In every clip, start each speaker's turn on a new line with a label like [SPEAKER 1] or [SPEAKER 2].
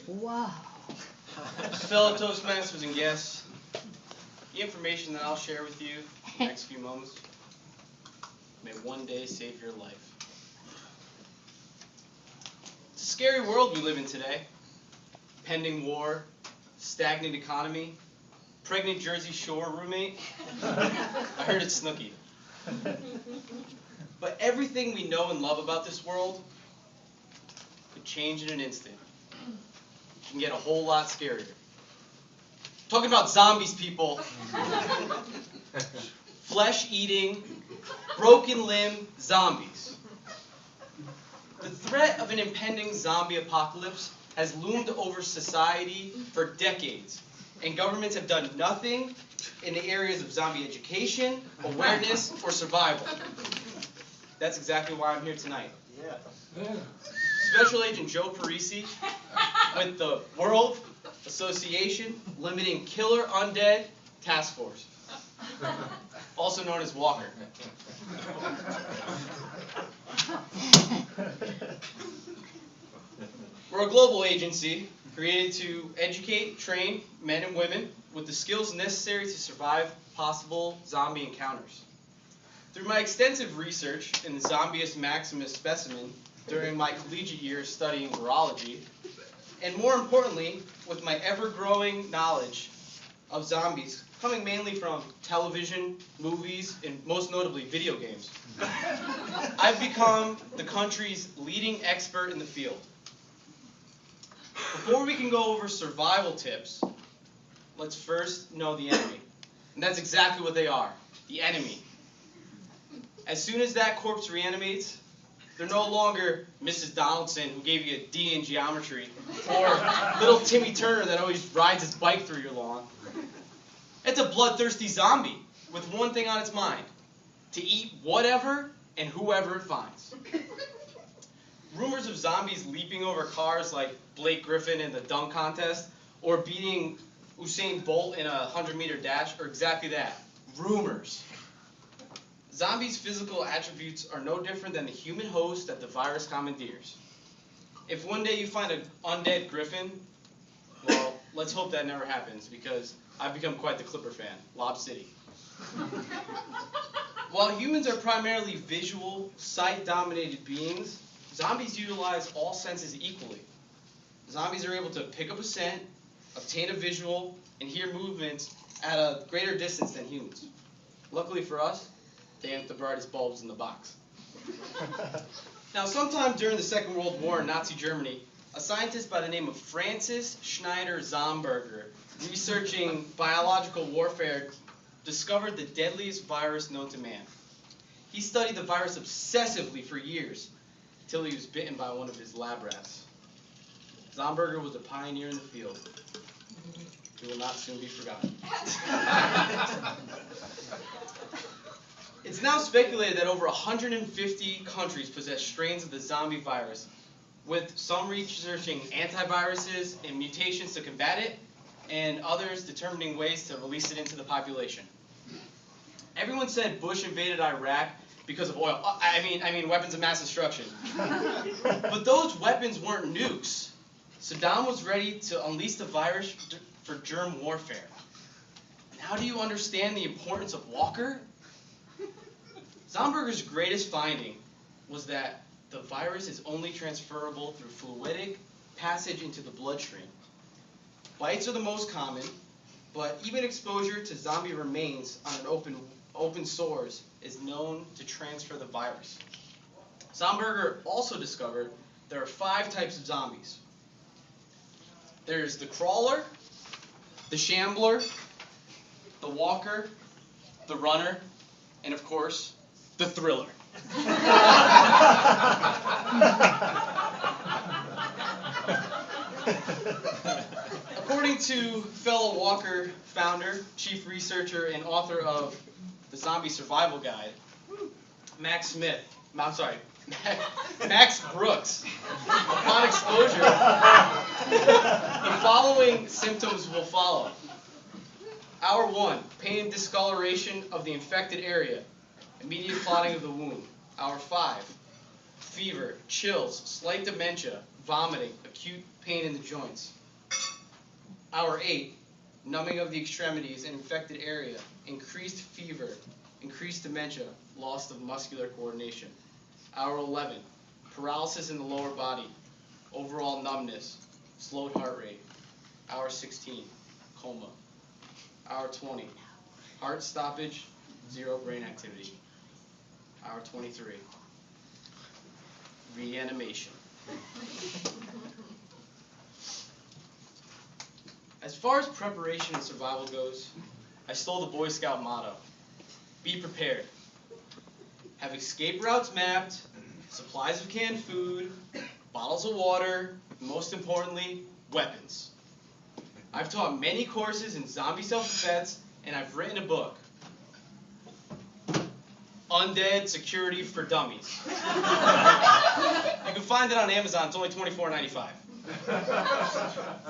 [SPEAKER 1] Wow.
[SPEAKER 2] Fellow Toastmasters and guests, the information that I'll share with you in the next few moments may one day save your life. It's a scary world we live in today. Pending war, stagnant economy, pregnant Jersey Shore roommate. I heard it's Snooki. But everything we know and love about this world could change in an instant. It can get a whole lot scarier. Talking about zombies, people. Flesh-eating, broken-limb zombies. The threat of an impending zombie apocalypse has loomed over society for decades, and governments have done nothing in the areas of zombie education, awareness, or survival. That's exactly why I'm here tonight.
[SPEAKER 3] Yeah.
[SPEAKER 2] Special Agent Joe Parisi with the World Association Limiting Killer Undead Task Force, also known as Walker. We're a global agency created to educate, train men and women with the skills necessary to survive possible zombie encounters. Through my extensive research in the Zombius maximus specimen during my collegiate years studying virology, and more importantly, with my ever-growing knowledge of zombies, coming mainly from television, movies, and most notably video games, I've become the country's leading expert in the field. Before we can go over survival tips, let's first know the enemy. And that's exactly what they are, the enemy. As soon as that corpse reanimates, they're no longer Mrs. Donaldson who gave you a D in geometry, or little Timmy Turner that always rides his bike through your lawn. It's a bloodthirsty zombie with one thing on its mind: to eat whatever and whoever it finds. Rumors of zombies leaping over cars like Blake Griffin in the dunk contest, or beating Usain Bolt in a 100-meter dash are exactly that, rumors. Zombies' physical attributes are no different than the human host that the virus commandeers. If one day you find an undead griffin, well, let's hope that never happens, because I've become quite the Clipper fan. Lob City. While humans are primarily visual, sight-dominated beings, zombies utilize all senses equally. Zombies are able to pick up a scent, obtain a visual, and hear movements at a greater distance than humans. Luckily for us, they aren't the brightest bulbs in the box. Now, sometime during the Second World War in Nazi Germany, a scientist by the name of Francis Schneider Zomberger, researching biological warfare, discovered the deadliest virus known to man. He studied the virus obsessively for years, until he was bitten by one of his lab rats. Zomberger was a pioneer in the field. He will not soon be forgotten. It's now speculated that over 150 countries possess strains of the zombie virus, with some researching antiviruses and mutations to combat it, and others determining ways to release it into the population. Everyone said Bush invaded Iraq because of oil. I mean weapons of mass destruction. But those weapons weren't nukes. Saddam was ready to unleash the virus for germ warfare. Now do you understand the importance of Walker? Zomberger's greatest finding was that the virus is only transferable through fluidic passage into the bloodstream. Bites are the most common, but even exposure to zombie remains on an open sores is known to transfer the virus. Zomberger also discovered there are 5 types of zombies. There's the crawler, the shambler, the walker, the runner, and of course, the thriller. According to fellow Walker founder, chief researcher, and author of the Zombie Survival Guide, Max Brooks, upon exposure, the following symptoms will follow. Hour 1, pain and discoloration of the infected area, immediate clotting of the wound. Hour 5, fever, chills, slight dementia, vomiting, acute pain in the joints. Hour 8, numbing of the extremities and infected area, increased fever, increased dementia, loss of muscular coordination. Hour 11, paralysis in the lower body, overall numbness, slowed heart rate. Hour 16, coma. Hour 20, heart stoppage, zero brain activity. Hour 23, reanimation. As far as preparation and survival goes, I stole the Boy Scout motto: be prepared. Have escape routes mapped, supplies of canned food, bottles of water, and most importantly, weapons. I've taught many courses in zombie self-defense, and I've written a book, Undead Security for Dummies. You can find it on Amazon. It's only $24.95.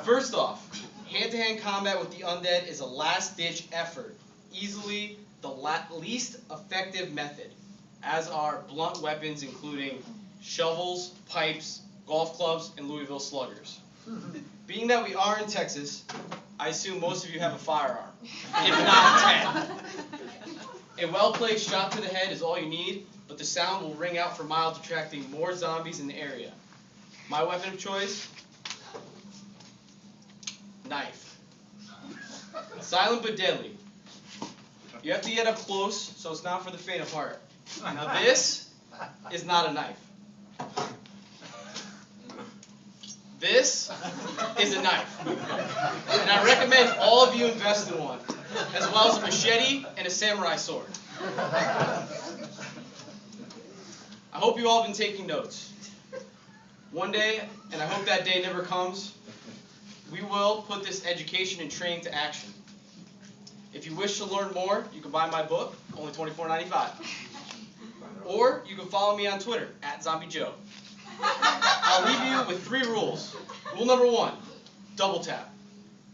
[SPEAKER 2] First off, hand-to-hand combat with the undead is a last-ditch effort, easily the least effective method, as are blunt weapons including shovels, pipes, golf clubs, and Louisville sluggers. Being that we are in Texas, I assume most of you have a firearm, if not 10. A well-placed shot to the head is all you need, but the sound will ring out for miles, attracting more zombies in the area. My weapon of choice? Knife. Silent but deadly. You have to get up close, so it's not for the faint of heart. Now this is not a knife. This is a knife. And I recommend all of you invest in one, as well as a machete and a samurai sword. I hope you all have been taking notes. One day, and I hope that day never comes, we will put this education and training to action. If you wish to learn more, you can buy my book, only $24.95. Or you can follow me on Twitter, @ZombieJoe. I'll leave you with 3 rules. Rule number 1, double tap.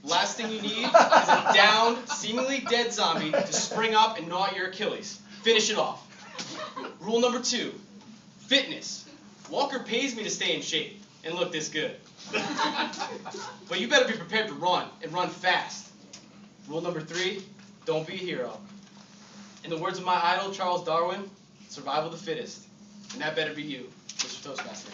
[SPEAKER 2] Last thing you need is a downed, seemingly dead zombie to spring up and gnaw at your Achilles. Finish it off. Rule number 2, fitness. Walker pays me to stay in shape and look this good. But you better be prepared to run, and run fast. Rule number 3, don't be a hero. In the words of my idol, Charles Darwin, survival of the fittest. And that better be you, Mr. Toastmaster.